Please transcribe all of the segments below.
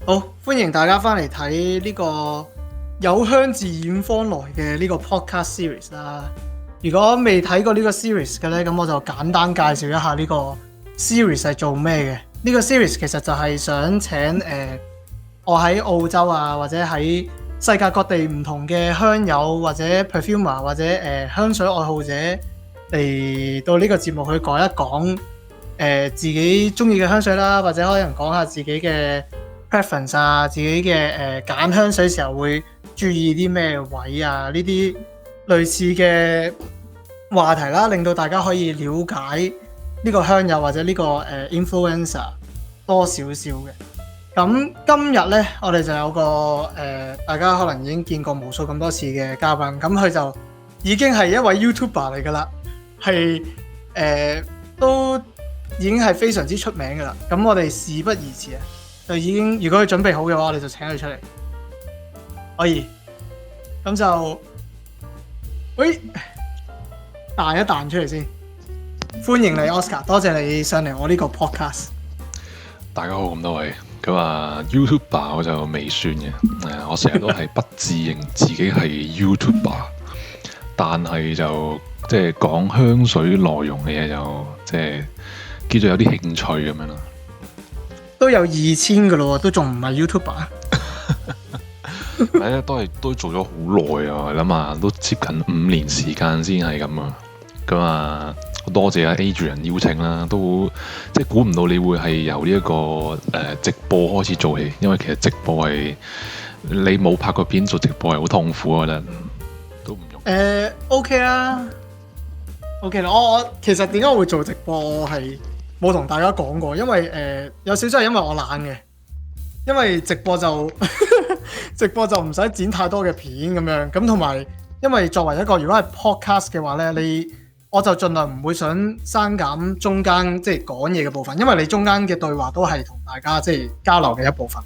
好，歡迎大家翻嚟睇呢個有香自遠方來嘅呢個 podcast series 啦。如果未睇過呢個 series 嘅呢，咁我就簡單介紹一下呢個 series 係做咩嘅。呢個 series 其實就係想請我喺澳洲啊，或者喺世界各地唔同嘅香友或者 perfumer 或者香水愛好者嚟到呢個節目去講一講自己中意嘅香水啦，或者可能講下自己嘅preference 啊，自己嘅揀香水時候會注意啲咩位啊，呢啲類似嘅話題啦，令到大家可以了解呢個香友或者呢個influencer 多少少嘅。咁今日呢，我哋就有個大家可能已經見過無數咁多次嘅嘉賓，咁佢就已經係一位 YouTuber 嚟㗎啦，係都已經係非常之出名㗎啦。咁我哋事不宜遲啊！就已經，如果佢準備好嘅話，我哋就請佢出嚟。可以，咁就，喂，彈一彈出嚟先。歡迎你 Oscar， 多謝你上嚟我呢個 podcast。大家好，咁多位，咁啊 YouTuber 我就未算嘅，我成日都係不自認自己係 YouTuber， 但係就即係講香水內容嘅嘢就即係叫做有啲興趣咁樣咯。都有2000嘅咯，都仲唔係 YouTuber。係啊，都做咗好耐啊，我諗下都接近5年時間先係咁啊。咁啊，多謝阿 Adrian 邀請啦，都即係估唔到你會係由呢一個直播開始做起，因為其實直播係你冇拍過片做直播係好痛苦，我覺得都唔容易。OK 啦，OK 啦。我其實點解我會做直播，我係冇同大家講過，因為有少少係因為我懶嘅，因為直播就直播就唔使剪太多嘅片咁樣，咁同埋因為作為一個如果係 podcast 嘅話咧，我就盡量唔會想刪減中間即係講嘢嘅部分，因為你中間嘅對話都係同大家即係交流嘅一部分。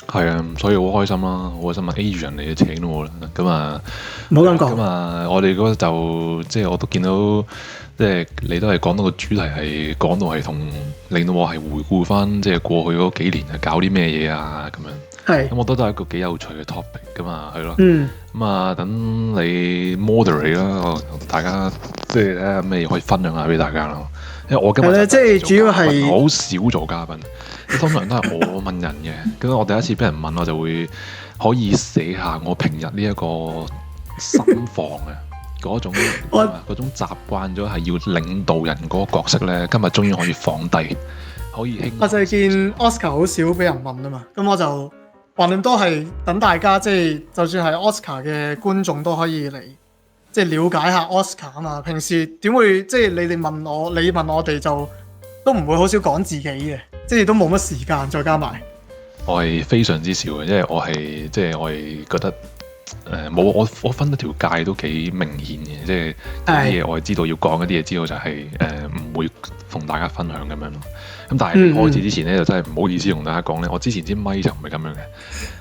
係啊，所以好開心啦，好開心啊 Adrian 嚟請到我啦，咁啊唔好咁講。咁啊，我哋嗰就即係我都見到。即係你都係講到個主題係講到係令到我係回顧翻即係過去嗰幾年係搞啲咩嘢啊咁樣。係。咁我覺得都係一個幾有趣嘅 topic 噶嘛，係咯。咁啊，等你 moderate 啦，大家即係睇下咩可以分享下俾大家咯。因為我今日即係主要係好少做嘉賓，通常都係我問人嘅。咁我第一次俾人問，我就會可以寫下我平日呢一個心房嘅。嗰種習慣咗係要領導人嗰個角色咧，今日終於可以放低，可以輕。我就係見 Oscar 好少俾人問啊嘛，咁我就橫掂都係等大家即係就算係 Oscar 嘅觀眾都可以嚟即係了解下 Oscar 啊嘛。平時點會即係你問我哋就都唔會好少講自己嘅，即係都冇乜時間再加埋。我係非常之少嘅，因為我係覺得。冇我分一條界都幾明顯嘅，即係啲嘢我係知道要講，嗰啲嘢知道就係唔會同大家分享咁樣咯。咁但係開始之前咧，就真係唔好意思同大家講咧，我之前支咪就唔係咁樣嘅。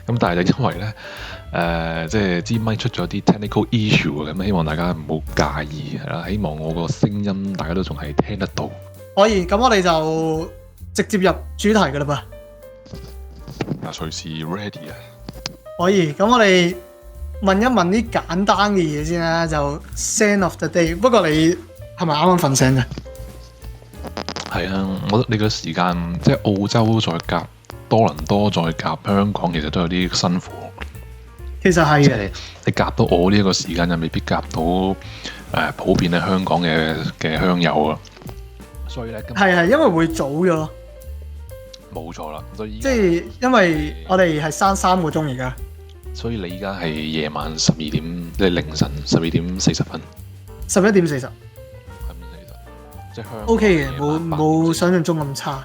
咁但係就因為咧即係支咪出咗啲 technical issue 咁，希望大家唔好介意係啦。希望我個聲音大家都仲係聽得到。可以，咁我哋就直接入主題㗎啦噃。隨時 ready 啊！可以，咁我哋。問一問啲簡單嘅嘢先啦，就 Scent of the day。不過你係咪啱啱瞓醒嘅？係啊，我覺得你個時間即係澳洲再夾多倫多再夾香港，其實都有啲辛苦。其實係嘅，你夾到我呢一個時間，就未必夾到普遍喺香港嘅香友啊。所以咧，係因為會早咗。冇錯啦，即係因為我哋係閂3個鐘而家。所以你而家係夜晚12點，即係凌晨12點40分。11點40。即係香港 OK 嘅，冇想象中咁差。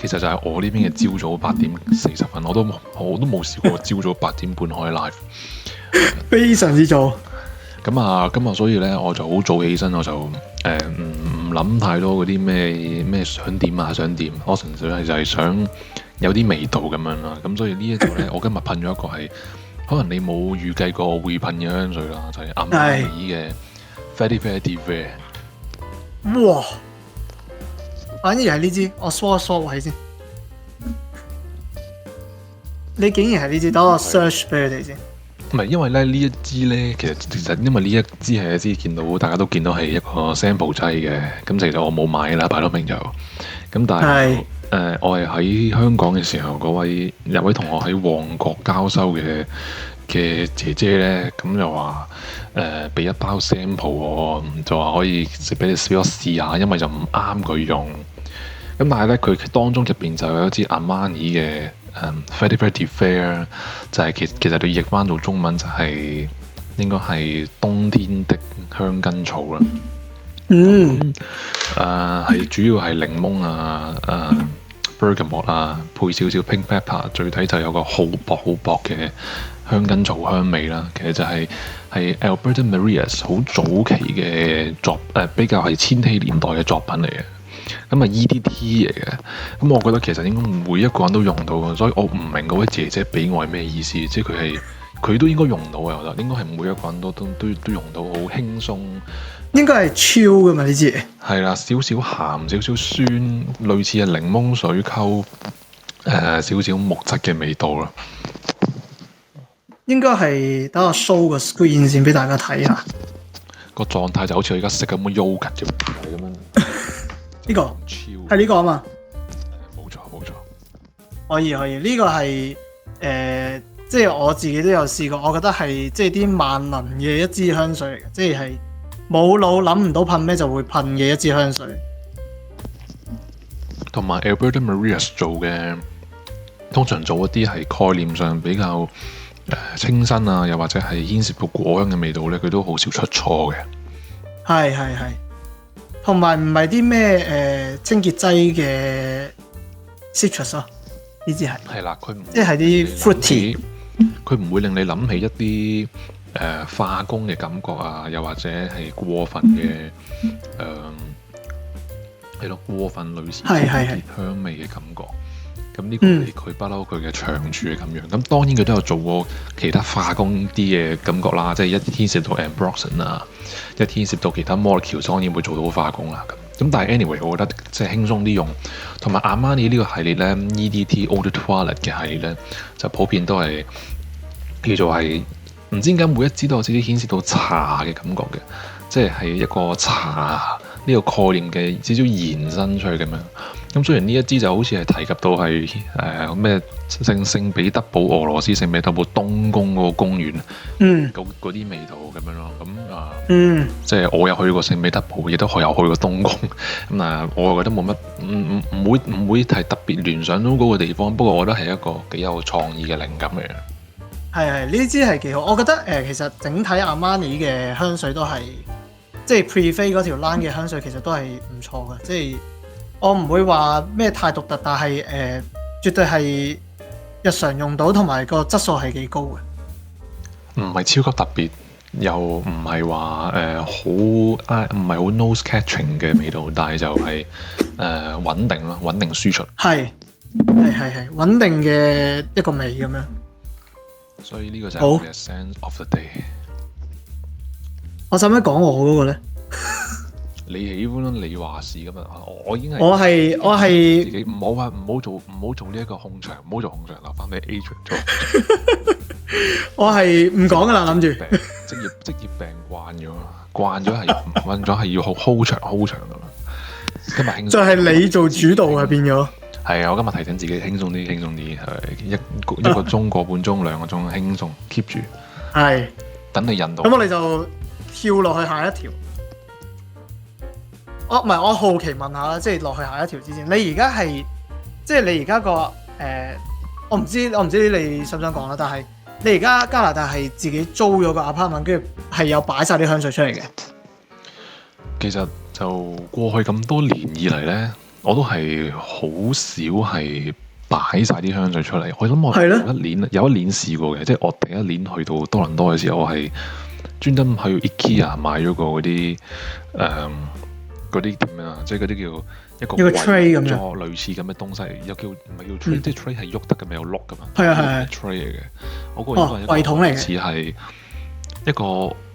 其實就係我呢邊嘅朝早8點40分，我都冇試過朝早8點半開 live。非常之早。咁啊，所以咧我就好早起身，我就唔諗太多嗰啲咩想點啊想點，我純粹係就係想。有啲味道咁樣啦，咁所以呢一度咧，我今日噴咗一個係可能你冇預計過會噴嘅香水啦，就係阿瑪尼嘅 Freddy Rare。哇！反而係呢支，我梳一梳位先。你竟然係呢支，等我 search 俾佢哋先。唔係，因為咧呢一支咧，其實因為呢一支係一支見到大家都見到係一個 sample 劑嘅，咁其實我冇買啦，擺到明就。咁但係我係喺香港嘅時候，有位同學喺旺角交收嘅姐姐咧，咁就話俾一包 sample 我，就話可以俾我試下，因為就唔啱佢用。咁但係咧，佢當中入邊就有一支 Armani 嘅Freddy Freddy Fair， 就係其實你譯翻到中文就係應該係冬天的香根草啦。係主要係檸檬bergamot 配少少 pink pepper， 最底就有個好薄嘅香根草香味啦。其實就係 Alberto Marias 好早期嘅比較係千禧年代嘅作品嚟嘅。咁EDT 嚟嘅，咁我覺得其實應該每一個人都用到嘅，所以我唔明嗰位姐姐俾我係咩意思，即係佢都應該用到嘅，我覺得應該係每一個人都用到，好輕鬆。應該係超㗎嘛呢支？係啦，少少鹹，少少酸，類似係檸檬水溝少少木質嘅味道啦。應該係等我 show 個 screen 先俾大家睇下。個狀態就好似我而家食咁嘅 yogurt 咁樣。呢個係呢個啊嘛，冇錯，可以，呢個係即係我自己都有試過，我覺得係即係啲萬能嘅一支香水嚟嘅，即係冇腦諗唔到噴咩就會噴嘅一支香水。同埋 Alberto Marias 做嘅，通常做一啲係概念上比較清新啊，又或者係牽涉到果香嘅味道咧，佢都好少出錯嘅。係。同埋唔係啲咩清潔劑嘅 citrus 咯，呢支係啦，佢唔即係啲 fruity，佢唔會令你諗起一啲化工嘅感覺啊，又或者係過分嘅過分類似清潔香味嘅感覺。咁呢個係佢不嬲佢嘅長處係咁樣。咁當然佢都有做過其他化工啲嘅感覺啦，即係一牽涉到 ambroxan 啊，一牽涉到其他 molecule， 當然會做到化工啦。咁但係 anyway， 我覺得即係輕鬆啲用。同埋 Armani 呢個系列咧 ，EDT Eau de Toilette 嘅系列咧，就普遍都係叫做係唔知點解每一支都有少少牽涉到茶嘅感覺嘅，即係一個茶呢個概念嘅少少延伸出去咁樣。咁雖然呢一支就好似係提及到係咩聖彼得堡俄羅斯聖彼得堡冬宮嗰個公園，嗰啲味道咁樣咯。咁即係我有去過聖彼得堡，亦都有去過冬宮。咁我又覺得冇乜唔會係特別聯想到嗰個地方。不過我覺得係一個幾有創意嘅靈感嚟嘅。係呢支係幾好，我覺得其實整體 Armani 嘅香水都係即係 Preface 嗰條 line 嘅香水，其實都係唔錯嘅，即係。我唔會話咩太獨特，但係絕對係日常用到，同埋個質素係幾高嘅。唔係超級特別，又唔係話唔係好 nose catching 嘅味道，但係就係穩定咯，穩定輸出。係穩定嘅一個味咁樣。所以呢個就係我嘅 sense of the day。我使唔使講我嗰個咧？你喜歡你話事噶嘛？我已經係我係自己唔好做呢一個控場，唔好做控場，留翻俾 agent 做。我係唔講噶啦，諗住職業病慣咗係要 hold 場噶嘛。今日輕鬆就係你做主導啊，變咗。係啊，我今日提醒自己輕鬆啲，係一個鐘個半鐘2個鐘輕鬆 keep 住。係等你引導。咁我哋就跳落去下一條。唔係，我好奇問下啦，即係落去下一條之前，你而家係即係你而家個我唔知你想唔想講啦，但係你而家加拿大係自己租咗個 apartment， 跟住係有擺晒啲香水出嚟嘅。其實就過去咁多年以嚟咧，我都係好少係擺晒啲香水出嚟。我諗我有一年試過嘅，即係我第一年去到多倫多嘅時候，我係專登去 IKEA 買咗個嗰啲嗰啲點樣啊？即係嗰啲叫一個 tray 咁樣，類似咁嘅東西，又叫唔係叫 tray，即係 tray 係喐得嘅，咪有碌噶嘛？係 tray 嚟嘅。我嗰個應該係一個類似係一個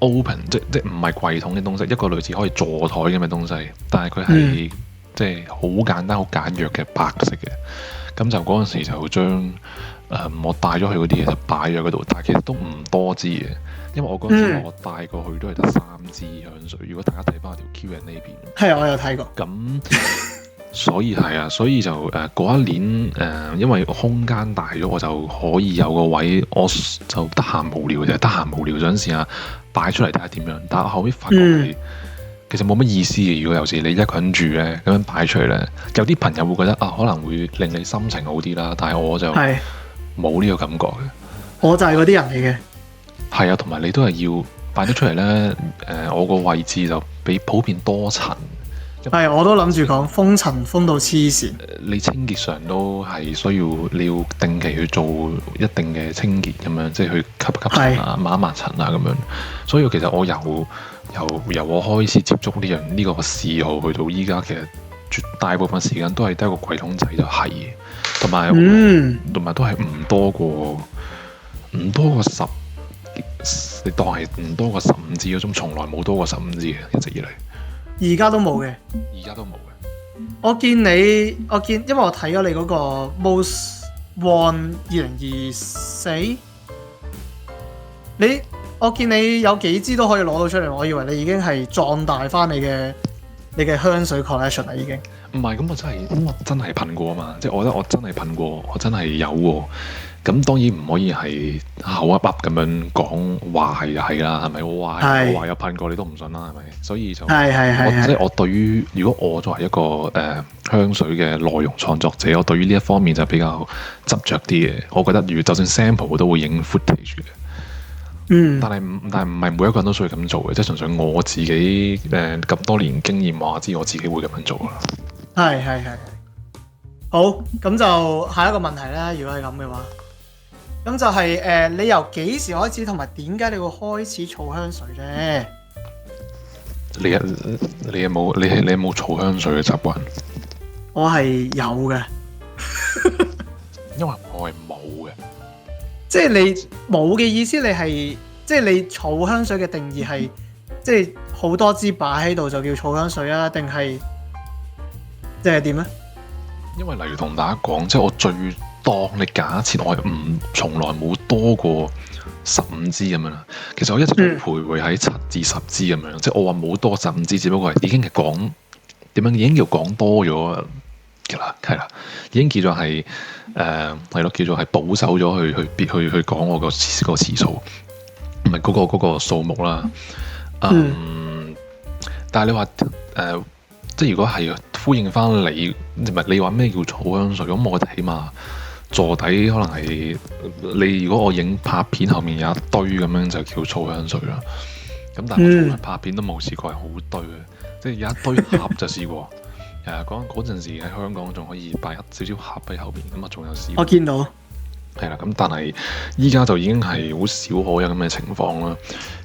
open，即唔係櫃桶嘅東西，一個類似可以坐台咁嘅東西，但係佢係即係好簡單、好簡約嘅白色嘅。咁就嗰陣時就將我帶咗去嗰啲嘢就擺咗嗰度，但係其實都唔多支嘅，因為我嗰陣時我帶過去都係得3支香水。如果大家睇翻我條 Q&A 呢邊，係我有睇過。咁所以係啊，所以就嗰一年因為空間大咗，我就可以有個位，我就得閒無聊就係得閒無聊想試下擺出嚟睇下點樣。但係我後尾發覺係其實冇乜意思嘅。如果有時你一個人住咧，咁樣擺出嚟咧，有啲朋友會覺得可能會令你心情好啲啦。但係我就冇呢個感覺嘅。我就係嗰啲人嚟嘅。係啊，同埋你都係要擺得出嚟咧。我個位置就比普遍多塵。係，我都諗住講封塵封到黐線。你清潔上都係需要你要定期去做一定嘅清潔咁樣，即係去吸塵啊、抹一抹塵啊咁樣。所以其實我由我開始接觸呢個嗜好去到依家，其實絕大部分時間都係得一個櫃桶仔就係，同埋都係唔多過10，你當係唔多過15支嗰種，從來冇多過15支嘅一直以嚟。而家都冇嘅，而家都冇嘅。我見，因為我睇咗你嗰個 Most Worn 2024，我見你有幾支都可以攞到出嚟，我以為你已經係壯大翻你嘅香水 collection 啦，已經。唔係，咁我真係噴過啊嘛，即係我覺得我真係噴過，我真係有喎。咁當然唔可以係口噏噏咁樣講話係就係啦，係咪？我話有噴過你都唔信啦，係咪？所以就即係我對於如果我作為一個香水嘅內容創作者，我對於呢一方面就比較執着啲嘅。我覺得就算 sample 我都會影 footage 嘅。但係唔係每一個人都需要咁做嘅，即係純粹我自己咁多年經驗話知，我自己會咁樣做啦。係。好，咁就下一個問題咧。如果係咁嘅話，咁就係你由幾時開始，同埋點解你會開始儲香水咧？你有冇儲香水嘅習慣？我係有嘅，因為我係冇嘅。即係你冇嘅意思，你係即係你儲香水嘅定義係即係好多支擺喺度就叫儲香水啊？定係即係點咧？因為例如同大家講，即係我當你假設我係從來冇多過15支咁樣啦，其實我一直都徘徊喺7至10支咁樣，即係我話冇多15支，只不過係已經係講點樣，已經叫講多咗嘅啦，係啦，已經叫做係係咯，叫做係保守咗去講我個次數，唔係嗰個數目啦。但係你話即係如果係呼應翻你話咩叫儲香水？咁我覺得起碼座底可能係你如果我影拍片後面有一堆咁樣就叫儲香水啦。咁但係我從來拍片都冇試過係好堆嘅，即係有一堆盒就試過。嗰陣時喺香港仲可以擺少少盒喺後邊，咁啊仲有試過。我見到係啦，咁但係依家就已經係好少可有咁嘅情況啦。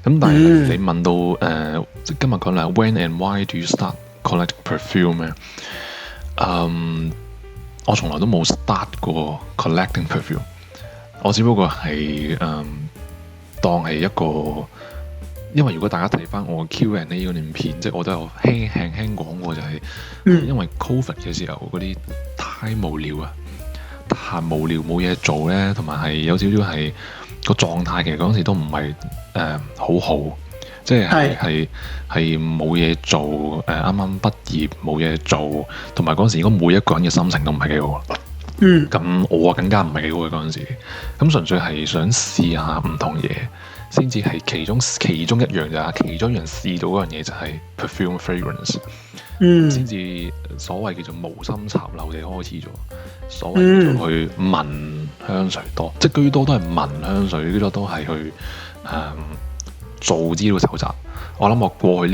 咁但係你問到即今日講嚟 When and why do you start collecting perfume 咧？我從來都冇 start 過 collecting perfume， 我只不過係當係一個，因為如果大家睇翻我 Q&A 嗰段片，即係我都有輕講過，就係因為 Covid 嘅時候嗰啲太無聊啊，太無聊冇嘢做咧，同埋係有少少係個狀態，其實嗰陣時都唔係好好。即係冇嘢做，啱啱畢業冇嘢做，同埋嗰陣時，應該每一個人嘅心情都唔係幾好。咁我更加唔係幾好嘅嗰陣時。咁純粹係想試下唔同嘢，先至係其中一樣咋。其中一樣試到嗰樣嘢就係 perfume fragrance。先至所謂叫做無心插柳地開始咗。所謂叫做去聞香水多，即係居多都係聞香水，居多都係去做資料搜集。我諗我過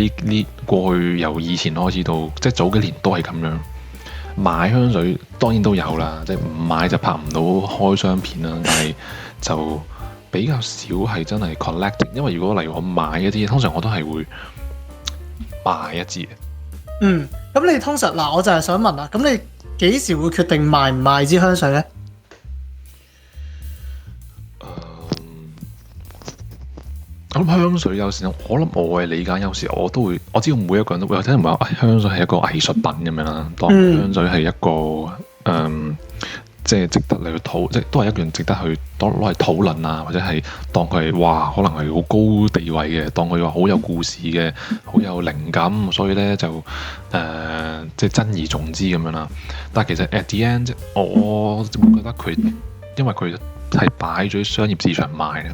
去由以前開始到即係早幾年都係咁樣。買香水當然都有啦，即係唔買就拍唔到開箱片啦。但係就比較少係真係 collecting， 因為如果例如我買一啲，通常我都係會賣一支嘅。咁你通常嗱，我就係想問啦，咁你幾時會決定賣唔賣支香水咧？我諗香水有時我諗我嘅理解有時我都會，我知道每一個人都會有啲人話香水係一個藝術品咁樣啦，當香水係一個即係值得你去討，即係都係一樣值得去攞嚟討論啊，或者係當佢係哇，可能係好高地位嘅，當佢話好有故事嘅，好有靈感，所以咧就即係珍而重之咁樣啦。但係其實 at the end，我會覺得佢因為佢係擺咗喺商業市場賣嘅，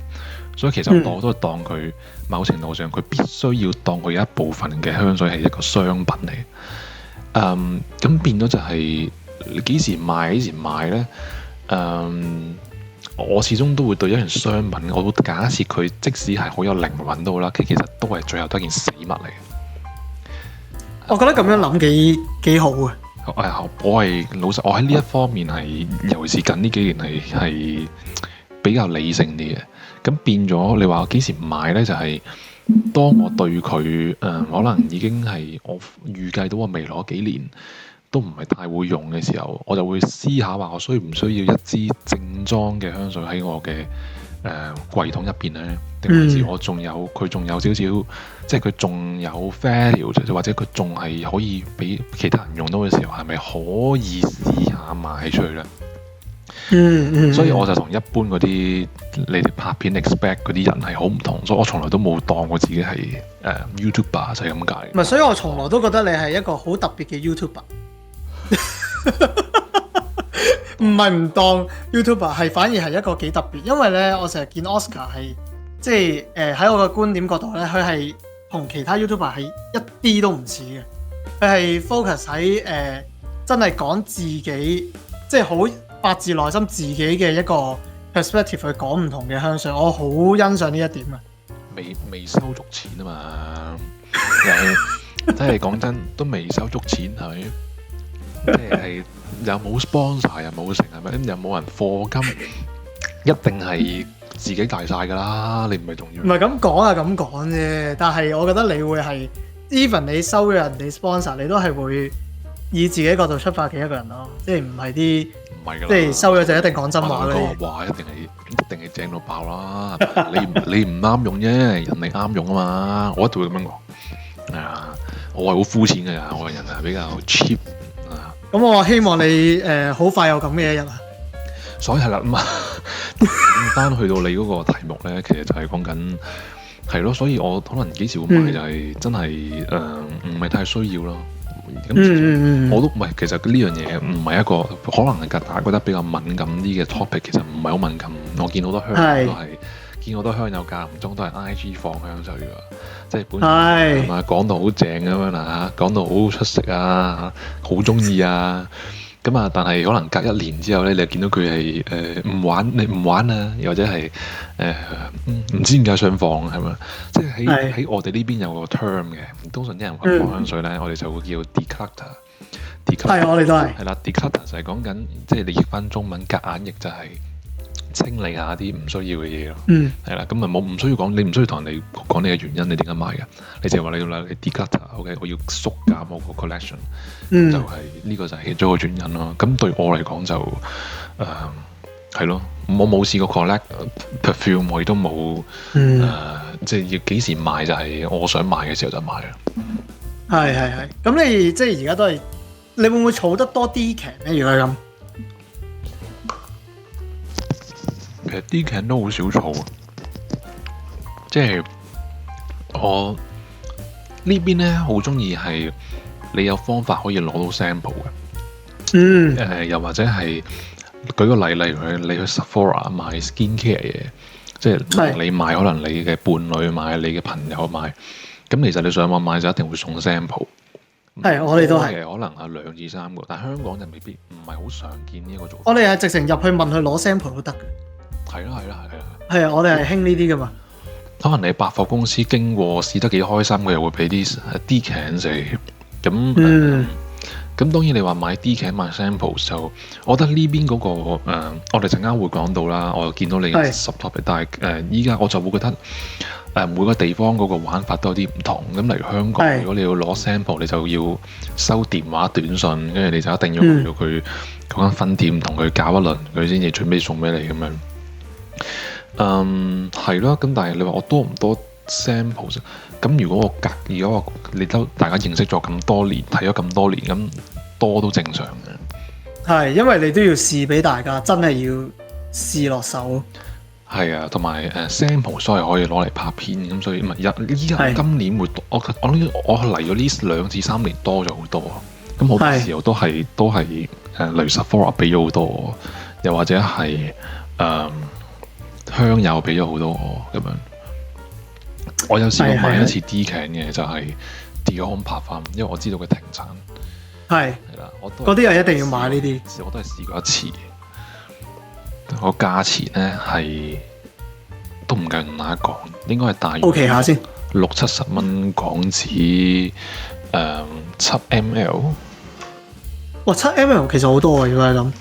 所以其實我都當佢某程度上佢必須要當佢有一部分嘅香水係一個商品嚟。咁變咗就係、你幾時賣咧？我始終都會對一樣商品，我會假設佢即使係好有靈魂都好啦，其實都係最後都係件死物嚟嘅。我覺得咁樣諗幾好嘅。我係老實，我喺呢一方面係，尤其是近呢幾年係比較理性啲嘅。咁變咗你話幾時買咧？就係、當我對佢可能已經係我預計到我未來幾年都唔係太會用嘅時候，我就會思考話我需唔需要一支正裝嘅香水喺我嘅櫃桶入邊咧？定還是我仲有佢仲有少少，即係佢仲有 value， 或者佢仲係可以俾其他人用到嘅時候，係咪可以試下賣出去咧？所以我就同一般嗰啲你哋拍片 expect 嗰啲人係好唔同，所以我從來都冇當我自己係YouTuber 就係咁解。唔係，所以我從來都覺得你係一個好特別嘅 YouTuber。唔係唔當 YouTuber， 係反而係一個幾特別，因為咧我成日見 Oscar 係即係喺我嘅觀點角度咧，佢係同其他 YouTuber 係一啲都唔似嘅，佢係 focus 喺真係講自己，即係好發自內心自己嘅一個 perspective 去講唔同嘅香水，我好欣賞呢一點啊！未收足錢啊嘛，又真係講真都未收足錢係咪？即係又冇 sponsor 又冇成係咪？又冇人課金，一定係自己大晒㗎啦！你唔係仲要？唔係咁講啊，咁講啫。但係我覺得你會係 even 你收咗人哋 sponsor，你都係會以自己角度出發嘅一個人咯。即係唔係啲唔係㗎啦，即係收咗就一定講真話嗰啲。話一定係正到爆啦！你唔啱用啫，人哋啱用啊嘛！我一定會咁樣講。係啊，我係好膚淺嘅人，我個人係比較 cheap。咁我希望你好快有咁嘅一日啊！所以係啦，咁啊，翻去到你嗰個題目咧，其實就係講緊係咯，所以我可能幾時會買就係真係唔係太需要咯。咁我都唔係，其實呢樣嘢唔係一個可能係大家覺得比較敏感啲嘅 topic，其實唔係好敏感。我見好多香友都係見好多香友間唔中都係 IG 放香水㗎，即係本身係嘛講到好正咁樣啦嚇，講到好出色啊，好中意啊，咁啊，但係可能隔一年之後咧，你就見到佢係唔玩，你唔玩啊，又或者係唔知點解想放係咪？即係喺我哋呢邊有個 term 嘅，通常啲人話放香水咧，我哋就會叫 declutter。係，我哋都係。係啦 ，declutter 就係講緊，即係你譯翻中文夾硬譯就係清理下啲唔需要嘅嘢咯。係啦，咁啊唔需要講，你唔需要同人哋講你嘅原因，你點解買嘅？你就係話你 declutter，OK，我要縮減我個 collection，就係呢個就係其中一個原因咯。咁對我嚟講就係咯，我冇試過 collect perfume， 我亦都冇即係要幾時買就係我想買嘅時候就買啦。係，咁你即係而家都係，你會唔會儲得多啲劇咧？如果係咁？其實啲劇都好少儲，即係我呢邊咧好中意係你有方法可以攞到 sample 嘅，又或者係舉個例，例如你去 Sephora 買 skincare 嘢，即係你買可能你嘅伴侶買，你嘅朋友買，咁其實你上網買就一定會送 sample。係，我哋都係。可能係2至3個，但香港就未必唔係好常見呢一個做法。我哋係直情入去問佢攞 sample 都得嘅。係啊，係啊，我哋係興呢啲噶嘛。可能你百貨公司經過試得幾開心，佢又會俾啲 can 食。咁當然你話買 can 買 sample 就，我覺得呢邊嗰個我哋陣間會講到啦。我見到你 subtopic，但係依家我就會覺得每個地方嗰個玩法都有啲唔同。咁例如香港，如果你要攞 sample，你就要收電話短信，跟住你就一定要去到佢嗰間分店同佢搞一輪，佢先至準備送俾你咁樣。係咯，咁但係你話我多唔多 sample 啫。咁如果我你都大家認識咗咁多年，睇咗咁多年，咁多都正常嘅。係，因為你都要試俾大家，真係要試落手。係啊，同埋sample 所以可以攞嚟拍片，咁所以咪依家今年會多，我嚟咗呢2至3年多咗好多。咁好多時候都係例如 Sephora 俾咗好多我，又或者係香友俾咗好多我咁樣。我有試過買一次 Dcan 嘅，就係 Dior 拍翻，因為我知道佢停產。係啦，嗰啲又一定要買呢啲。我都係試過一次，個價錢咧係都唔計同大家講，應該係大約 OK 下先60-70蚊港紙7ml。哇，7ml 其實好多喎，如果係咁。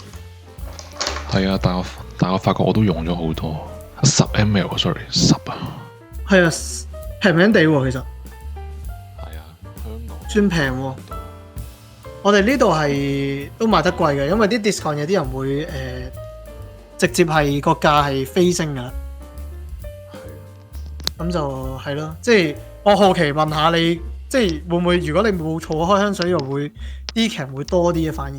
係啊，但我發覺我都用咗好多10ml，sorry 10啊。係啊，平平地喎，其實。係啊，香港算平喎。我哋呢度係都賣得貴嘅，因為啲 discount 有啲人會直接係個價係飛升㗎。咁就係咯，即係我好奇問下你，即係會唔會如果你冇儲開香水，又會 Dcan 會多啲嘅反而？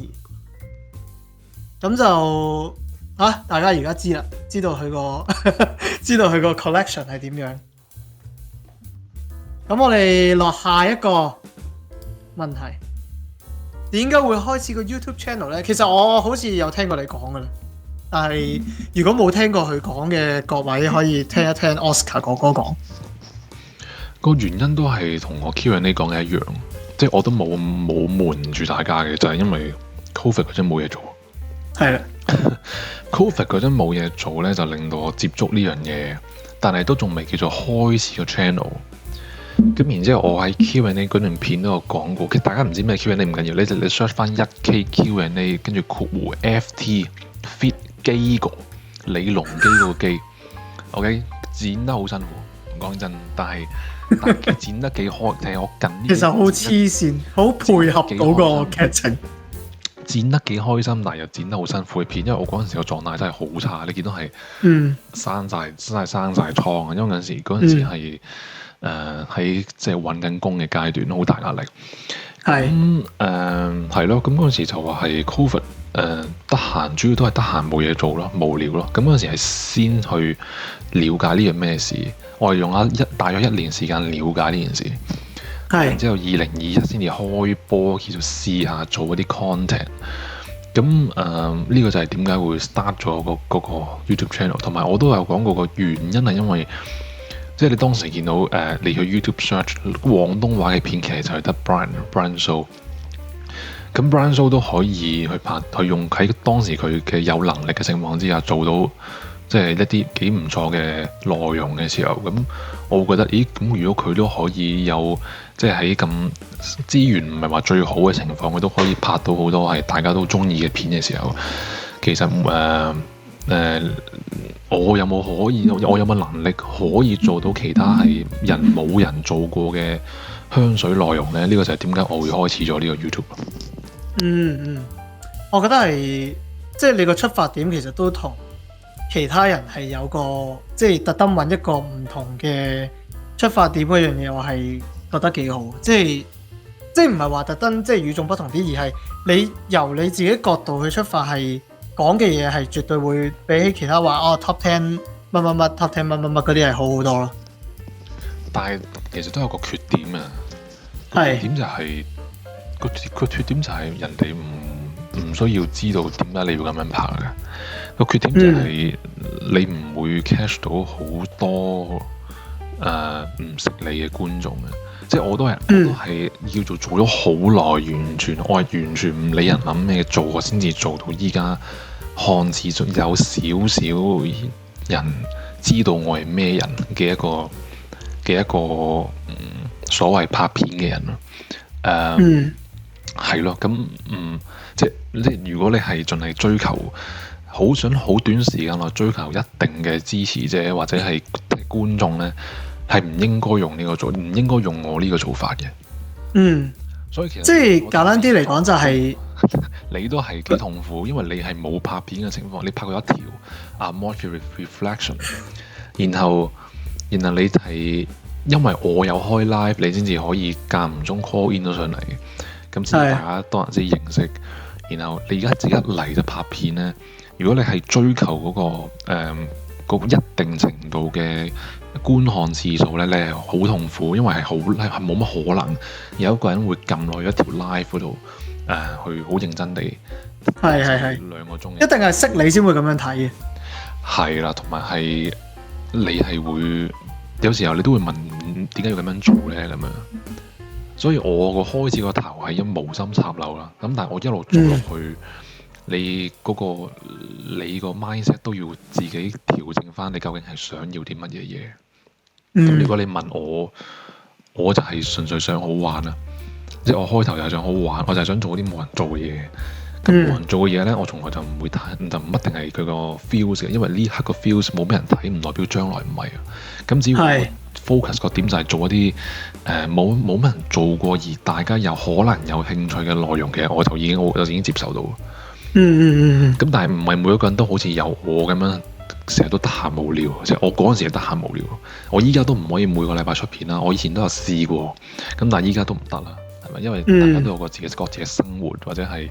咁就大家而家知啦，知道佢個知道佢個 collection 係點樣。咁我哋落下一個問題，點解會開始個 YouTube channel 咧？其實我好似有聽過你講㗎啦，但係如果冇聽過佢講嘅各位，可以聽一聽 Oscar 哥哥講。個原因都係同我 Q&A 講嘅一樣，即係我都冇瞞住大家嘅，就係因為 Covid 嗰陣冇嘢做。係啦，Covid 嗰陣冇嘢做咧，就令到我接觸呢樣嘢，但係都仲未叫做開始個 channel。咁然之後，我喺 Q&A 嗰段片都有講過，其實大家唔知咩 Q&A 唔緊要，你 search 翻 1K Q&A， 跟住括弧 FT fit 機個李龍基嗰個機 ，OK 剪得好辛苦，講真，但係剪得幾開睇我近呢，其實好黐線，好配合到個劇情，剪得幾開心，但係又剪得好辛苦嘅片，因為我嗰陣時個狀態真係好差，你見到係生晒瘡啊，因為嗰陣時係喺即係揾緊工嘅階段，好大壓力。係係咯，咁嗰陣時就話係 Covid 得閒，主要都係得閒冇嘢做咯，無聊咯。咁嗰陣時係先去了解呢樣咩事，我係用大約1年時間了解呢件事。然之後2021先至開波，叫做試下做嗰啲 content。咁呢個就係點解會 start 咗嗰個 YouTube channel， 同埋我都有講過個原因係因為，即係你當時見到你去 YouTube search 廣東話嘅片，其實就係得 Brian So。咁 Brian So 都可以去用喺當時佢嘅有能力嘅情況之下做到，即係一啲幾唔錯嘅內容嘅時候，咁我會覺得，咦？咁如果佢都可以有，即係喺咁資源唔係話最好嘅情況，佢都可以拍到好多係大家都中意嘅片嘅時候，其實我有冇可以，我有冇能力可以做到其他係冇人做過嘅香水內容咧？呢個就係點解我會開始咗呢個 YouTube。我覺得係即係你個出發點其實都同其他人係有個即係特登揾一個唔同嘅出發點嗰樣嘢，我係覺得幾好。即係唔係話特登即係與眾不同啲，而係你由你自己角度去出發，係講嘅嘢係絕對會比起其他話Top 10乜乜乜 Top 10乜乜乜嗰啲係好好多咯。但係其實都有個缺點啊，缺點就係個缺點就係人哋唔需要知道點解你要咁樣拍嘅。個缺點就係你唔會 catch 到好多唔識你嘅觀眾嘅。即係我都係叫做做咗好耐，我係完全唔理人諗咩做，我先至做到依家看似有少少人知道我係咩人嘅一個所謂拍片嘅人咯。係咯，咁即係如果你係盡係追求，好想好短時間內追求一定嘅支持者或者係觀眾咧，係唔應該用呢個做，唔應該用我呢個做法嘅。所以其實即係簡單啲嚟講就係你都係幾痛苦，因為你係冇拍片嘅情況，你拍過一條Amouage Reflection， 然後你係因為我有開 live，你先至可以間唔中 call in 咗上嚟，咁先大家多人先認識。然後你而家自己一嚟就拍片咧，如果你係追求嗰一定程度嘅觀看次數咧，你係好痛苦，因為係冇乜可能有一個人會撳落去一條 live 嗰度去好認真地係2個鐘，一定係識你先會咁樣睇嘅。係啦，同埋係你係會有時候你都會問點解要咁樣做咧咁樣。所以我個開始個頭係一無心插柳啦，咁但係我一路做落去，你個 mindset 都要自己調整翻，你究竟係想要啲乜嘢嘢？咁如果你問我就係純粹想好玩啦，即係我開頭就係想好玩，我就係想做啲冇人做嘅嘢。咁冇人做嘅嘢咧，我從來就唔會睇，就唔一定係佢個 feels 嘅，因為呢刻個 feels 冇咩人睇，唔代表將來唔係啊。咁只要focus 個點就係做一啲冇乜人做過而大家有可能有興趣嘅內容嘅，我就已經接受到。咁但係唔係每一個人都好似有我咁樣，成日都得閒無聊。即係我嗰陣時係得閒無聊，我依家都唔可以每個禮拜出片啦。我以前都有試過，咁但係依家都唔得啦。因為大家都有各自嘅生活，或者係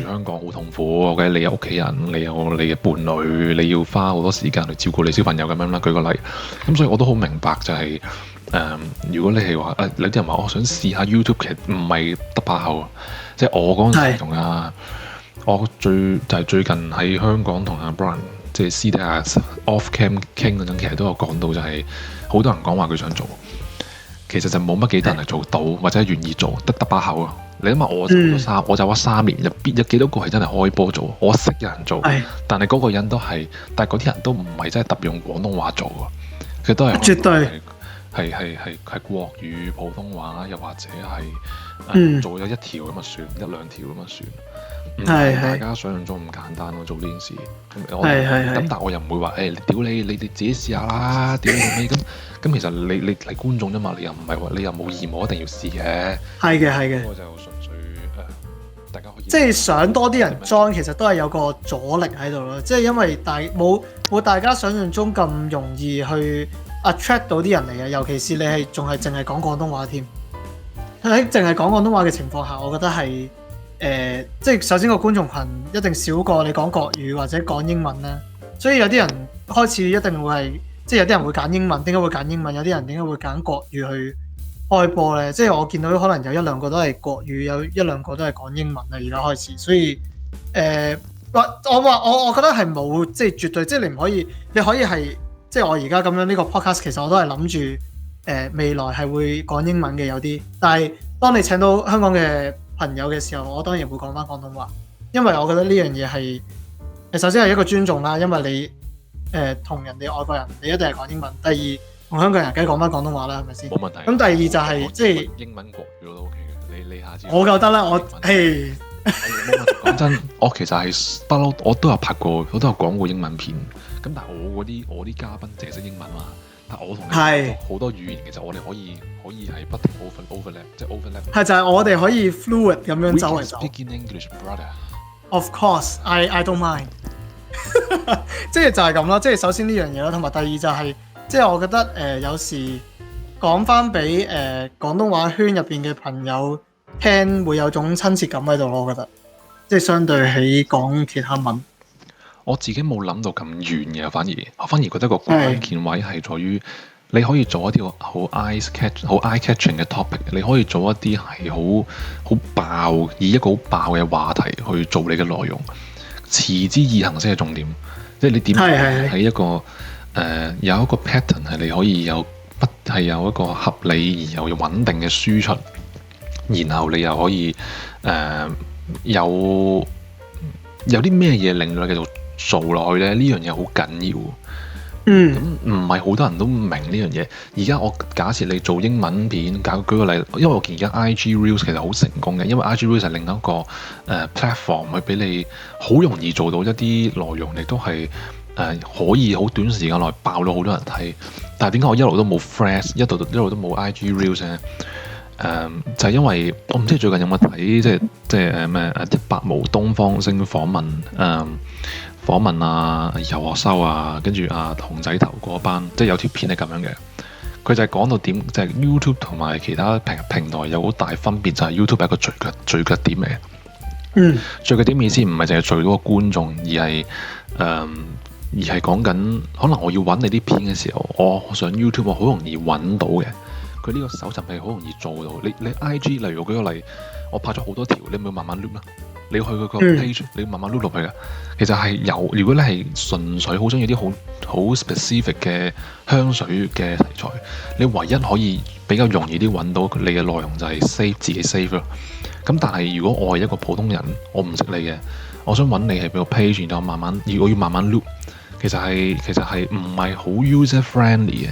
住香港好痛苦嘅，你有屋企人，你有你嘅伴侶，你要花好多時間去照顧你小朋友咁樣啦。舉個例，咁所以我都好明白就係如果你係話有啲人話我想試下 YouTube， 其實唔係得把口。即係我嗰陣時同我最近喺香港同阿 Brian 即係私底下 off cam 傾嗰陣，其實都有講到就係好多人講話佢想做。其實就冇乜幾多人係做到，或者願意做，得把口啊！你諗下，我走咗3年，入邊有幾多個係真係開波做？我識有人做，但係嗰個人都係，但係嗰啲人都唔係真係特別用廣東話做啊！佢都係絕對係國語、普通話，又或者係做咗1條咁啊算，1-2條咁啊算。大家想象中咁簡單咯，做呢件事。咁但係我又唔會話你屌你哋自己試下啦，屌你咩咁其實你係觀眾啫嘛，你又唔係話你又冇義務一定要試嘅。係嘅。我就純粹大家可以即係想多啲人 join，其實都係有個阻力喺度咯。即係因為冇大家想象中咁容易去 attract 到啲人嚟嘅，尤其是你係仲係淨係講廣東話添。喺淨係講廣東話嘅情況下，我覺得係。即係首先個觀眾群一定少過你講國語或者講英文啦，所以有啲人開始一定會係，即係有啲人會揀英文，點解會揀英文？有啲人點解會揀國語去開播咧？即係我見到可能有1-2個都係國語，有1-2個都係講英文啦。而家開始，所以我覺得係冇即係絕對，即係你可以係即係我而家咁樣呢個 podcast， 其實我都係諗住未來係會講英文嘅有啲，但係當你請到香港嘅朋友嘅時候，我當然會講翻廣東話，因為我覺得呢樣嘢係首先係一個尊重啦，因為你同人哋外國人，你一定係講英文。第二，同香港人梗係講翻廣東話啦，係咪先？冇問題。咁第二就係即係英文國語都 OK 嘅，你下次我夠得啦，我講真，我其實係不嬲，我都有拍過，我都有講過英文片。咁但係我啲嘉賓淨係識英文嘛。但我同你講好多語言，其實我哋可以係不停 overlap， 即係 overlap。係就係我哋可以 fluid 咁樣走嚟走。Speak in English, brother. Of course, I don't mind 。即係就係咁咯，即係首先呢樣嘢啦，同埋第二就係，即係我覺得有時講翻俾廣東話圈入邊嘅朋友聽，會有種親切感喺度咯。我覺得，即係相對起講其他文。我自己冇諗到咁遠嘅，反而覺得個關鍵位係在於你可以做一啲好 eye catching 嘅 topic， 你可以做一啲係好爆，以一個好爆嘅話題去做你嘅內容，持之以恆先係重點。即係你點喺一個有一個 pattern 係你可以有一個合理而又穩定嘅輸出，然後你又可以有啲咩嘢令到你繼續做落去咧，呢樣嘢好緊要。咁唔係好多人都唔明呢樣嘢。而家我假設你做英文片，舉個例，因為我見而家 IG Reels 其實好成功嘅，因為 IG Reels 係另一個platform 去俾你好容易做到一啲內容，亦都係可以好短時間內爆到好多人睇。但係點解我一路都冇 Threads，一路都冇 IG Reels 咧？就係因為我唔知最近有冇睇，即係咩100毛東方星訪問啊游學修啊，跟住啊熊仔頭嗰班，即係有條片係咁樣嘅。佢就係講到點，就係 YouTube 同埋其他平台有好大分別，就係 YouTube 係一個聚腳點嚟嘅。聚腳點意思唔係淨係聚到個觀眾，而係講緊可能我要揾你啲片嘅時候，我上 YouTube 我好容易揾到嘅。佢呢個搜尋係好容易做到。你 IG 例如我舉個例，我拍咗好多條，你咪慢慢 loop 啦。你去佢個 page，你要慢慢 loop 落去㗎。其實係有，如果你係純粹好中意啲好 specific 嘅香水嘅題材，你唯一可以比較容易啲揾到你嘅內容就係自己 save 咯。咁但係如果我係一個普通人，我唔識你嘅，我想揾你係俾個 page，然後我要慢慢 loop， 其實係唔係好 user friendly 嘅，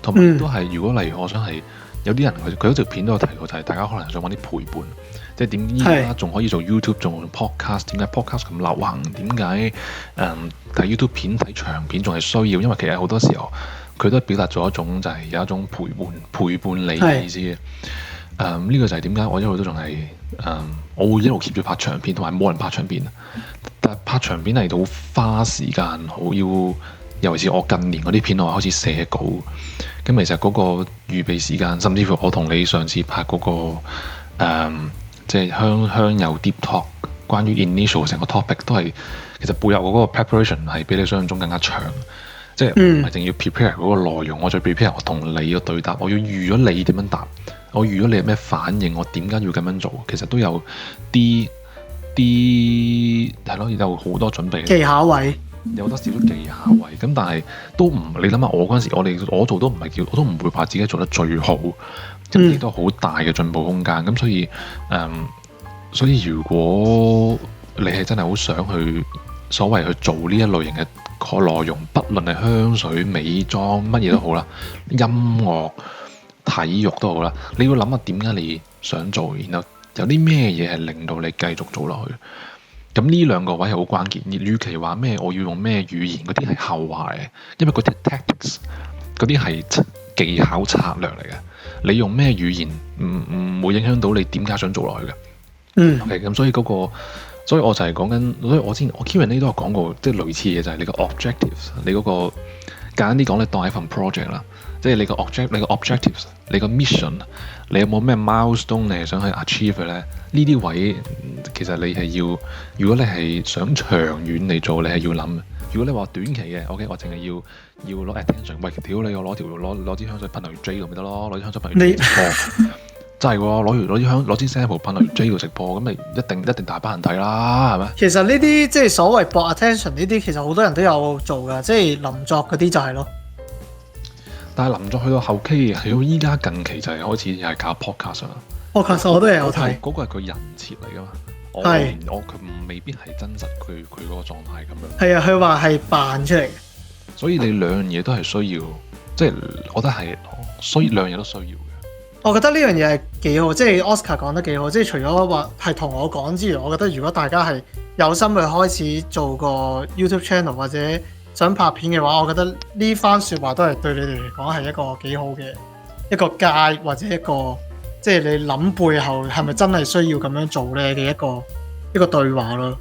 同埋都係如果例如我想係有啲人佢嗰條片都有提過，就係大家可能想揾啲陪伴。即係點依家仲可以做 YouTube 仲 podcast？ 點解 podcast 咁流行？點解睇 YouTube 片睇長片仲係需要？因為其實好多時候佢都表達咗一種就係有一種陪伴你嘅意思嘅。呢個就係點解我一路都仲係我會一路 keep 住拍長片，同埋冇人拍長片。但係拍長片係好花時間，好要尤其是我近年嗰啲片我開始寫稿。咁其實嗰個預備時間，甚至乎我同你上次拍嗰個即係香油 deep talk， 關於 initial 成個 topic 都係其實背後嗰個 preparation 係比你想象中更加長，即係唔係淨要 prepare 嗰個內容，我再 prepare 我同你嘅對答，我要預咗你點樣答，我預咗你有咩反應，我點解要咁樣做，其實都有啲係咯，有好多準備技巧位，有好多少少技巧位，咁但係都唔，你諗下我嗰陣時我做都唔係叫，我都唔會話自己做得最好。咁亦都好大嘅進步空間，咁所以如果你係真係好想去所謂去做呢一類型嘅個內容，不論係香水、美妝乜嘢都好啦，音樂、體育都好啦，你要諗下點解你想做，然後有啲咩嘢係令到你繼續做落去。咁呢兩個位係好關鍵。與其話咩我要用咩語言嗰啲係後話嘅，因為嗰啲 tactics 嗰啲係技巧策略嚟嘅。你用咩語言唔會影響到你點解想做落去嘅。OK， 咁所以所以我就係講緊，所以我之前我 Q&A 都有講過，即係類似嘅嘢就係你個 objectives， 你嗰個簡單啲講，你當係一份 project 啦，即係你個 objectives， 你個 mission， 你有冇咩 milestone 你係想去 achieve 嘅咧？呢啲位其實你係要，如果你係想長遠嚟做，你係要諗。如果你話短期嘅 ，OK， 我淨係要攞 attention， 喂，屌你，我攞支香水噴落去 J 度咪得咯，攞支香水噴落去直播，真係喎，攞支 sample 噴落去 J 度直播，咁咪一定大班人睇啦，係咪？其實呢啲即係所謂博 attention 呢啲，其實好多人都有做㗎，即係林作嗰啲就係咯。但係林作去到後期，去到依家近期就係開始係搞 podcast 啦。podcast 我都有睇，嗰個係佢人設嚟㗎嘛。佢未必係真實，佢嗰個狀態咁樣。係啊，佢話係扮出嚟嘅。所以你兩樣嘢都係需要，即係我覺得係兩樣嘢都需要嘅。我覺得呢樣嘢係幾好，即係 Oscar 講得幾好。即係除咗話係同我講之餘，我覺得如果大家係有心去開始做個 YouTube channel 或者想拍片嘅話，我覺得呢番説話都係對你哋嚟講係一個幾好嘅一個界，或者一個。即係你諗背後係咪真係需要咁樣做咧嘅一個對話咯。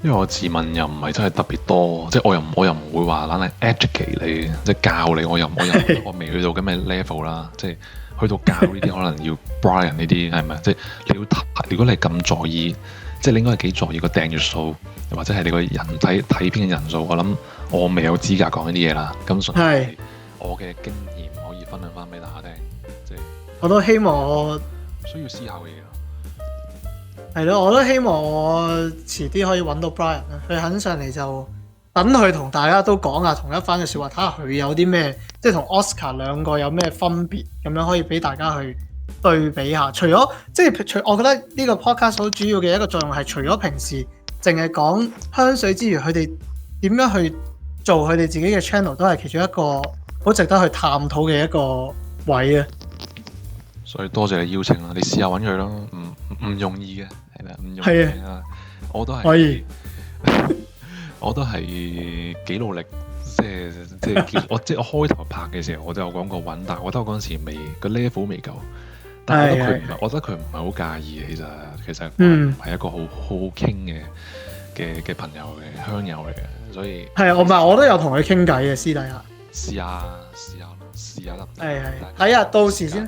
因為我自問又唔係真係特別多，即係我又唔會話懶係 educate 你，即係教你，我未去到咁嘅 level 啦。即係去到教呢啲可能要 Brian 呢啲係咪？即係你要如果你咁在意，即係你應該係幾在意個訂閱數，或者係你個人睇片嘅人數。我諗我未有資格講呢啲嘢啦。咁純係我嘅經驗可以分享翻俾大家聽。我都希望我需要思考嘅嘢係咯，我都希望我遲啲可以揾到 Brian 啦，佢肯上嚟就等佢同大家都講下同一番嘅説話，睇下佢有啲咩，即係同 Oscar 兩個有咩分別，咁樣可以俾大家去對比下。除咗即係我覺得呢個 podcast 好主要嘅一個作用係，除咗平時淨係講香水之餘，佢哋點樣去做佢哋自己嘅 channel 都係其中一個好值得去探討嘅一個位啊！所以多謝你邀請啦，你試下揾佢咯，唔容易嘅，係啦，唔容易啊！我都係可以，我都係幾努力，即係我開頭拍嘅時候，我都有講過揾，但係我覺得我嗰陣時未個 level 未夠，但係我覺得佢唔係好介意嘅，其實唔係一個好好傾嘅朋友嘅鄉友嚟嘅，所以係啊，我都有同佢傾偈嘅私底下，試下試下得。係睇下到時先，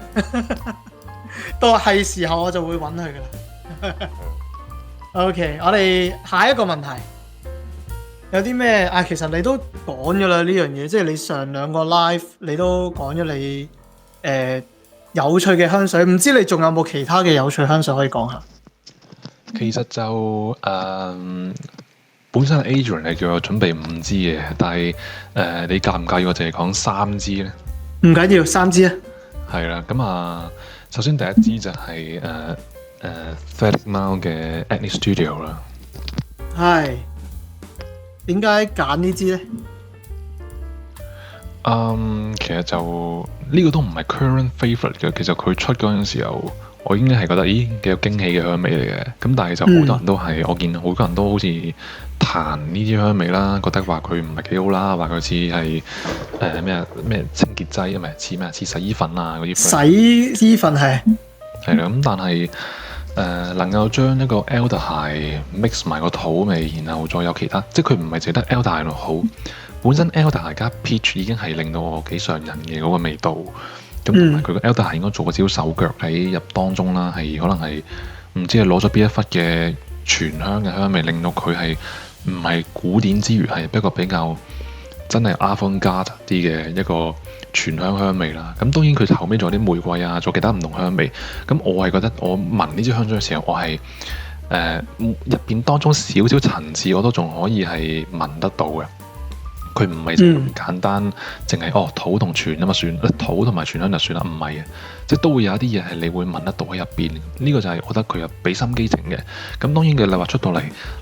到係時候我就會揾佢噶啦。OK， 我哋下一個問題有啲咩啊？其實你都講咗啦呢樣嘢，即係你上兩個 live 你都講咗你有趣嘅香水，唔知你仲有冇其他嘅有趣香水可以講下？其實就本身 Adrian 係叫我準備5支嘅，但係你介唔介意我淨係講3支咧？唔緊要，3支啊。係啦，咁首先第一支就係Fetish 貓嘅 Acne Studio 啦。係點解揀呢支咧？其實就呢個都唔係 current favourite 嘅，其實佢出嗰陣時候，我已經係覺得幾有驚喜嘅香味嚟嘅。咁但係就好多人都係，我見好多人都好似彈呢支香味啦，覺得話佢唔係幾好啦，話佢似係咩清潔劑，唔係似咩似洗衣粉啊嗰啲。洗衣粉係啦，咁但係能夠將一個 aldehyde mix 埋個土味，然後再有其他，即係佢唔係淨得 aldehyde 好。本身 aldehyde 加 peach 已經係令到我幾上癮嘅嗰個味道，咁同埋佢個 aldehyde 應該做個少手腳喺入當中啦，係可能係唔知係攞咗邊一忽嘅全香嘅香味，令到佢係唔係古典之餘係一個比較真係 avant-garde 啲嘅一個全香香味啦。咁當然佢後尾仲有啲玫瑰啊，仲有其他唔同香味。咁我係覺得我聞呢支香水嘅時候，我係入邊當中少少層次我都仲可以係聞得到嘅。佢唔係咁簡單，淨係土同全啊嘛，算土同埋全香就算啦，唔係嘅，即係都會有一啲嘢係你會聞得到喺入邊。呢個就係我覺得佢有俾心機整嘅。咁當然嘅你話出到嚟，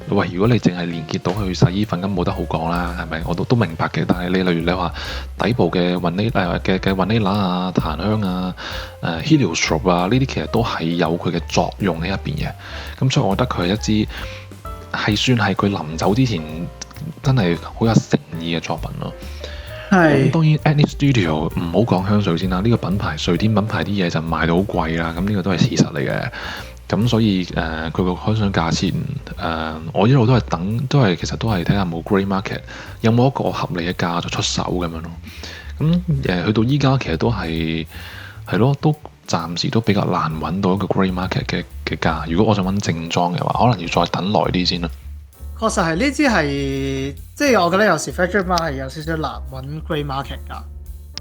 喂，如果你淨係連結到去洗衣粉，咁冇得好講啦，係咪？我都明白嘅。但係你例如你話底部嘅雲呢拿啊、檀香啊、heliotrope 啊，呢啲其實都係有佢嘅作用喺入邊嘅。咁所以我覺得佢係一支係算係佢臨走之前真係好有誠意嘅作品咯。咁當然 Acne Studio 唔好講香水先啦，呢個品牌瑞典品牌啲嘢就賣到好貴啦，咁呢個都係事實嚟嘅。咁所以佢個香水價錢我一路都係等，其實都係睇下冇 Grey Market 有冇一個合理嘅價就出手咁樣咯。咁去到依家其實都係咯，都暫時都比較難揾到一個 Grey Market 嘅價。如果我想揾正裝嘅話，可能要再等耐啲先啦。確實係呢支係，即係我覺得有時 Fetish Mark 係有少少難揾 Grey Market 㗎。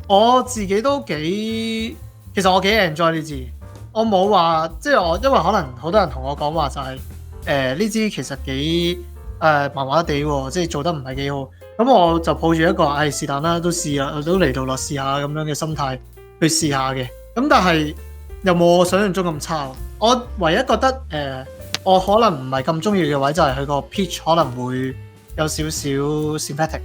我自己都其實我幾 enjoy 呢支。我冇話，即係因為可能好多人同我講話就係呢支其實幾麻麻地喎，即係做得唔係幾好。咁我就抱住一個是但啦，都試啦，都嚟到落試下咁樣嘅心態去試下嘅。咁但係又冇我想象中咁差。我唯一覺得我可能唔係咁中意嘅位就係佢個 peach 可能會有少少 synthetic，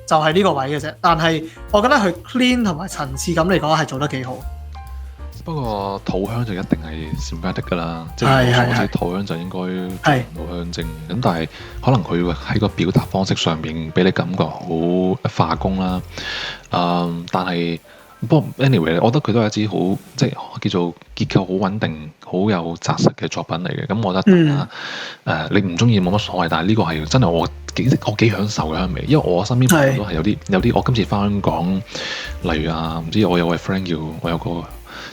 就係呢個位嘅啫。但係我覺得佢 clean 同埋層次感嚟講係做得幾好。不過土香就一定係 synthetic 㗎啦，即係我知土香就應該冇香精。咁但係可能佢喺個表達方式上面俾你感覺好化工啦。但係不過 anyway， 我覺得佢都係一支好即係叫做結構好穩定、好有紮實嘅作品嚟嘅。咁我覺得你唔中意冇乜所謂，但係呢個係真係我幾享受嘅香味，因為我身邊朋友都係有啲我今次翻香港，例如唔知我有位 friend 我有個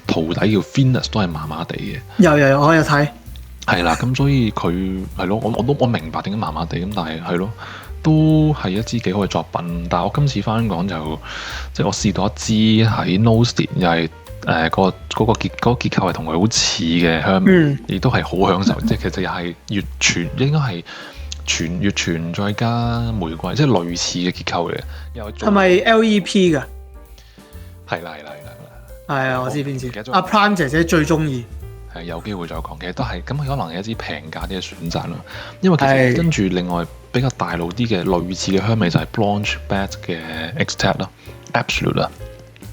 徒弟叫 Finus 都係麻麻地嘅。有我有睇。係啦，咁所以佢係咯，我明白點解麻麻地咁，但係係咯。都係一支幾好嘅作品，但係我今次翻香港就即係我試到一支喺 Nosted 又係嗰個結構係同佢好似嘅香味，亦都係好享受。即係其實又係乙醛，應該係乙醛再加玫瑰，即係類似嘅結構嚟嘅。係咪 LEP 㗎？係啦。係啊，我知邊支。阿 Prime 姐姐最中意。係有機會再講，其實都係咁，佢可能係一支平價啲嘅選擇咯。因為其實跟住另外比較大路啲嘅類似嘅香味就係 Blanche Bad 嘅 Extrait 啦 ，Absolute 啦。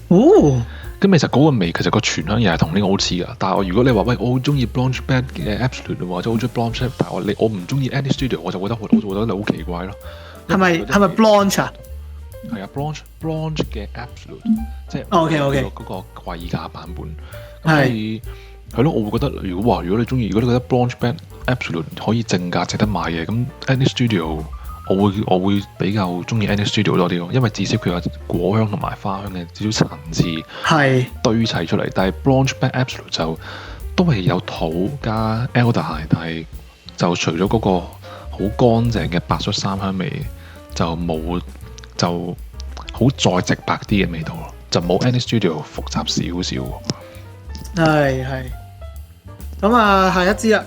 哦。咁其實嗰個味其實個全香又係同呢個好似噶。但係如果你話喂，我好中意 Blanche Bad 嘅 Absolute 或者好中意 Blanche， 但係我唔中意 Acne Studio， 我就覺得你好奇怪咯。係咪 Blanche 啊？係啊 ，Blanche 嘅 Absolute， 即係 OK 嗰個貴價版本。係。係咯，我會覺得如果你中意，如果你覺得 Blanche Bad Absolute 可以正價值得買嘅，咁 Acne Studio 我會比較中意 Annie Studio 多啲咯，因為至少佢有果香同埋花香嘅少少層次係堆砌出嚟。但係 Blanche Black Absolute 就都係有土加 Aldehyde，但係就除咗嗰個好乾淨嘅白恤衫香味，就冇就好再直白啲嘅味道咯，就冇 Annie Studio 複雜少少。係。咁啊，下一支啊，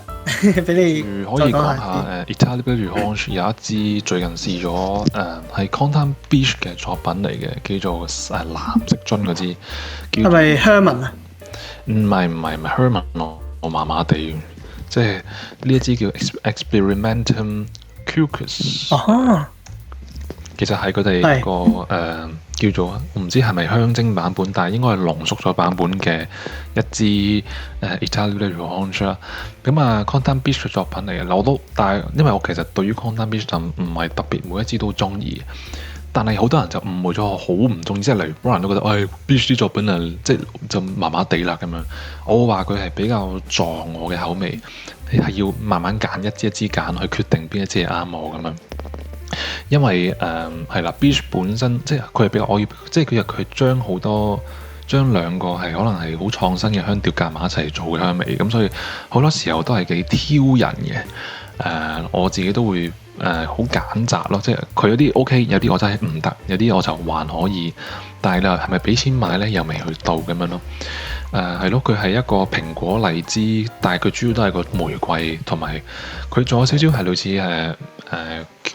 俾你可以講下Italia Blue Orange 有一支最近試咗係 Content Beach 嘅作品嚟嘅，叫做藍色樽嗰支。係咪 Herman 啊？唔係 Herman 我麻麻地，即係呢一支叫 Experimentum Quercus。哦，其實係佢哋個叫做我唔知係咪香精版本，但係應該係濃縮咗版本嘅一支Italia Blue Orange 啦。咁啊 Content Beach 嘅作品嚟嘅，但係因為我其實對於 Content Beach 就唔係特別每一支都中意，但係好多人就誤會咗我好唔中意，即係例如 Brian 都覺得Beach 啲作品啊，即係就麻麻地啦咁樣。我話佢係比較撞我嘅口味，係要慢慢揀一支一支揀去決定邊一支係啱我咁樣。因為係啦 ，Beach 本身即係佢係比較愛，即係佢將兩個係可能係好創新嘅香調夾埋一齊做嘅香味，咁所以好多時候都係幾挑人嘅。我自己都會好揀擇咯，即係佢有啲 OK， 有啲我真係唔得，有啲我就還可以，但係咧係咪俾錢買咧又未去到咁樣咯。係咯，佢係一個蘋果荔枝，但係佢主要都係個玫瑰，同埋佢仲有少少係類似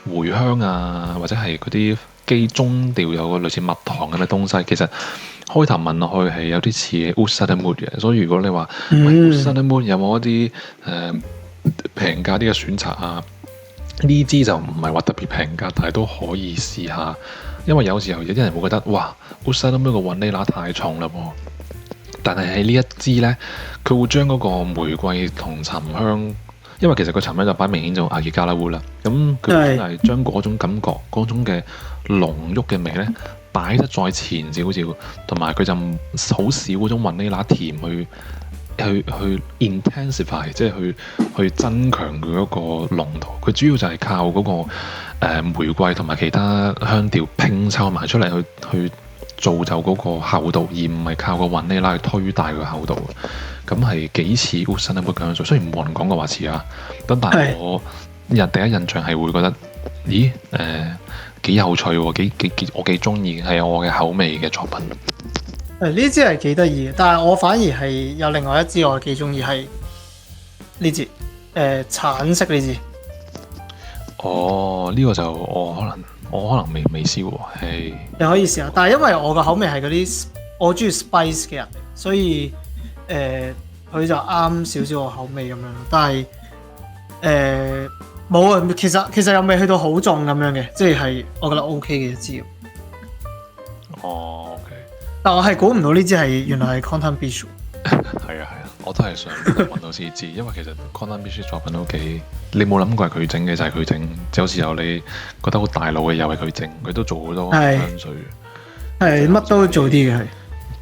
茴香啊，或者係嗰啲基中調有個類似蜜糖咁嘅東西。其實開頭聞落去係有啲似 Oud Sunnymood 嘅，所以如果你話 Oud Sunnymood 有冇一啲平價啲嘅選擇啊？呢支就唔係話特別平價，但係都可以試下，因為有時候有啲人會覺得哇 Oud Sunnymood 個雲呢拿太重啦喎。但係喺呢一支呢，佢會將嗰個玫瑰同沉香，因為其實個沉香就擺明顯做阿爾加拉烏啦。咁佢真係將嗰種感覺、嗰種嘅濃郁嘅味呢擺得再前少少，同埋佢就好少嗰種雲呢拿甜去 intensify， 即係去增強佢嗰個濃度。佢主要就係靠嗰個玫瑰同埋其他香調拼湊埋出嚟去造就嗰個厚度，而唔係靠個雲呢拿去推大個厚度。咁係幾似 Oud Sunnymood 嘅香水，雖然冇人講過話似啊，但係我第一印象係會覺得，咦幾有趣喎，我幾中意，係我嘅口味嘅作品。呢支係幾得意嘅，但係我反而係有另外一支我幾中意，係呢支橙色呢支。哦，呢個就我可能未試喎，係你可以試下，但係因為我個口味係嗰啲我中意 spice 嘅人，所以佢就啱少少我口味咁樣。但係冇啊，其實又未去到好重咁樣嘅，即係我覺得 OK 嘅一支。哦 ，OK。但我係估唔到呢支係原來係 Content Beach。係啊，我都係想揾到先知，因為其實 Content Beach 作品都幾，你冇諗過係佢整嘅就係佢整，就有時候你覺得好大路嘅又係佢整，佢都做好多香水，係乜都做啲嘅係。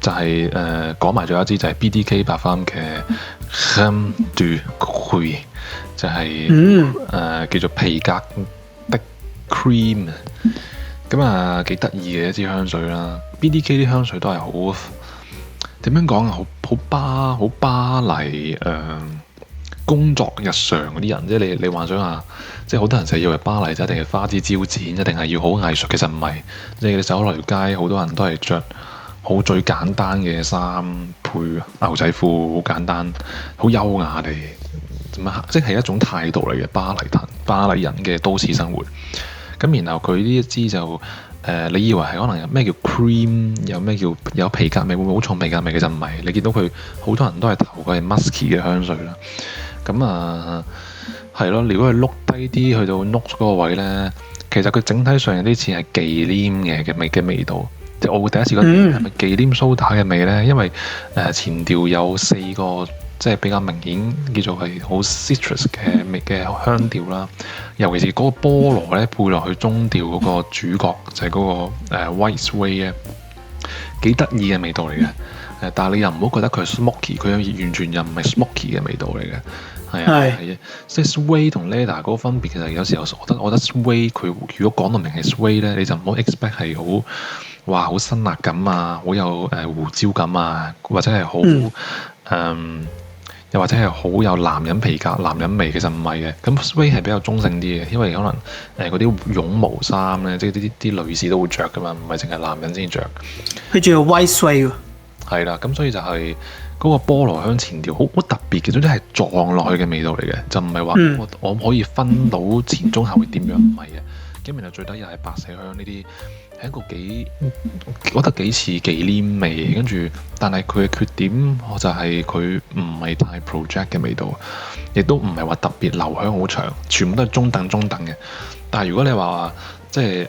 就係講埋咗一支就係 BDK Parfum 嘅 Crème du Cuir， 就係叫做皮革的 cream， 咁啊幾得意嘅一支香水啦。BDK 啲香水都係好點樣講啊？好巴黎工作日常嗰啲人，即係你幻想下，即係好多人成日以為巴黎就一定係花枝招展，一定係要好藝術，其實唔係。即係你走落條街，好多人都係着好最簡單嘅衫，配牛仔褲，好簡單，好優雅地，即係一種態度嚟嘅巴黎人嘅都市生活。咁然後佢呢一支就你以為係可能有咩叫 cream， 有咩叫有皮革味，會唔會好重皮革味？其實唔係，你見到佢好多人都係投嘅係 musky 嘅香水啦。咁係咯，如果佢碌低啲去到 nose 嗰個位咧，其實佢整體上有啲似係忌廉嘅味道。即係我會第一次覺得係咪忌廉蘇打嘅味咧？因為前調有4個即係比較明顯叫做係好 citrus 嘅味嘅香調啦。尤其是嗰個菠蘿咧配落去中調嗰個主角就係嗰個White Suede咧，幾得意嘅味道嚟嘅。但係你又唔好覺得佢係 smoky， 佢完全又唔係 smoky 嘅味道嚟嘅。係啊，係啊，即係 suede 同 leather 嗰個分別，其實有時候我覺得 suede 佢如果講到明係 suede 咧，你就唔好 expect 係好哇好辛辣感啊，好有胡椒感啊，或者係好又或者係好有男人皮革、男人味，其實唔係嘅。咁 suede 係比較中性啲嘅，因為可能嗰啲絨毛衫咧，即係啲女士都會着噶嘛，唔係淨係男人先着。佢仲要 white suede 喎。係啦，咁所以就係嗰個菠蘿香前調好特別嘅，總之係撞落去嘅味道嚟嘅，就唔係話我可以分到前中後會點樣，唔係嘅。咁然後最底又係白麝香呢啲，係一個覺得幾似忌廉味，跟住但係佢嘅缺點就係佢唔係太 project 嘅味道，亦都唔係話特別留香好長，全部都係中等嘅。但係如果你話即係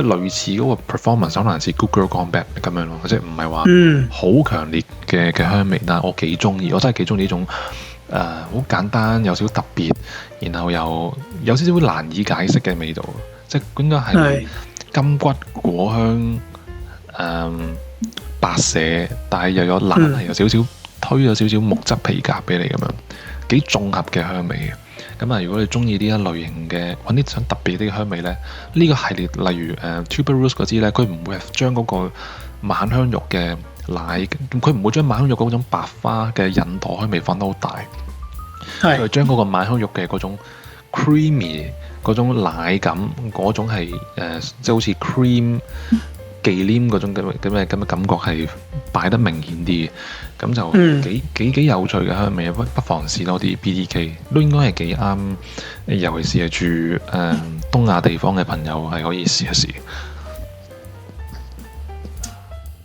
類似嗰個 performance 可能似 Good Girl Gone Bad 咁樣咯，即係唔係話好強烈嘅香味，但係我幾中意，我真係幾中意呢種好簡單有少少特別，然後又有少少難以解釋嘅味道，即係應該係金骨果香白麝，但係又有懶係有少少推咗少少木質皮革俾你咁樣，幾綜合嘅香味嘅。咁啊，如果你中意呢一類型嘅揾啲想特別啲嘅香味咧，呢個系列例如Tuberose 嗰支咧，佢唔會係將嗰個晚香肉嘅奶，佢唔會將晚香肉嗰種白花嘅引舵香味放得好大，佢係將嗰個晚香肉嘅嗰種 creamy 嗰種奶感，嗰種係即係好似 cream 忌廉嗰種咁嘅感覺係擺得明顯啲嘅，咁就幾有趣嘅香味，不妨試多啲 BDK 都應該係幾啱，尤其是係住東亞地方嘅朋友係可以試一試。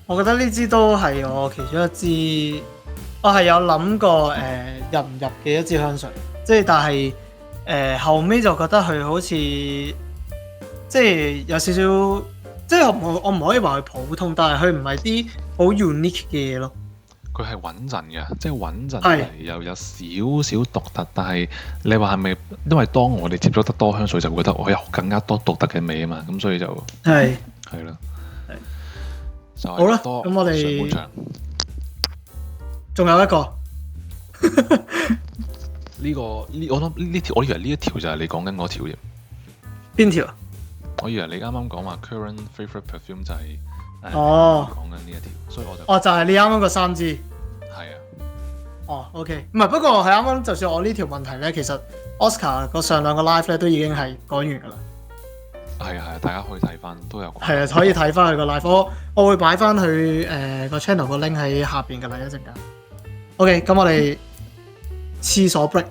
我覺得呢支都係我其中一支，我係有諗過入唔入嘅一支香水，即係但係後尾就覺得佢好似即係有少少。即係我唔可以話佢普通，但係佢唔係啲好 unique 嘅嘢咯。佢係穩陣嘅，即係穩陣係又有少少獨特，但係你話係咪因為當我哋接觸得多香水，就會覺得我有更加多獨特嘅味啊嘛，咁所以就係咯，就係、好啦，咁我哋仲有一個我諗呢條，我以為呢一條就係你講緊嗰條啫。邊條？我以為你啱啱講話 current favorite perfume 就係講緊呢一條，所以我就就係你啱啱個3支。係啊。OK， 唔係，不過係啱啱，就算我呢條問題咧，其實 Oscar 個上兩個 live 咧都已經係講完㗎啦。係啊，大家可以睇翻，都有講。係啊，可以睇翻佢個 live，我會擺翻佢個 channel 個 link 喺下邊㗎啦，一陣間。OK，咁我哋廁所 break。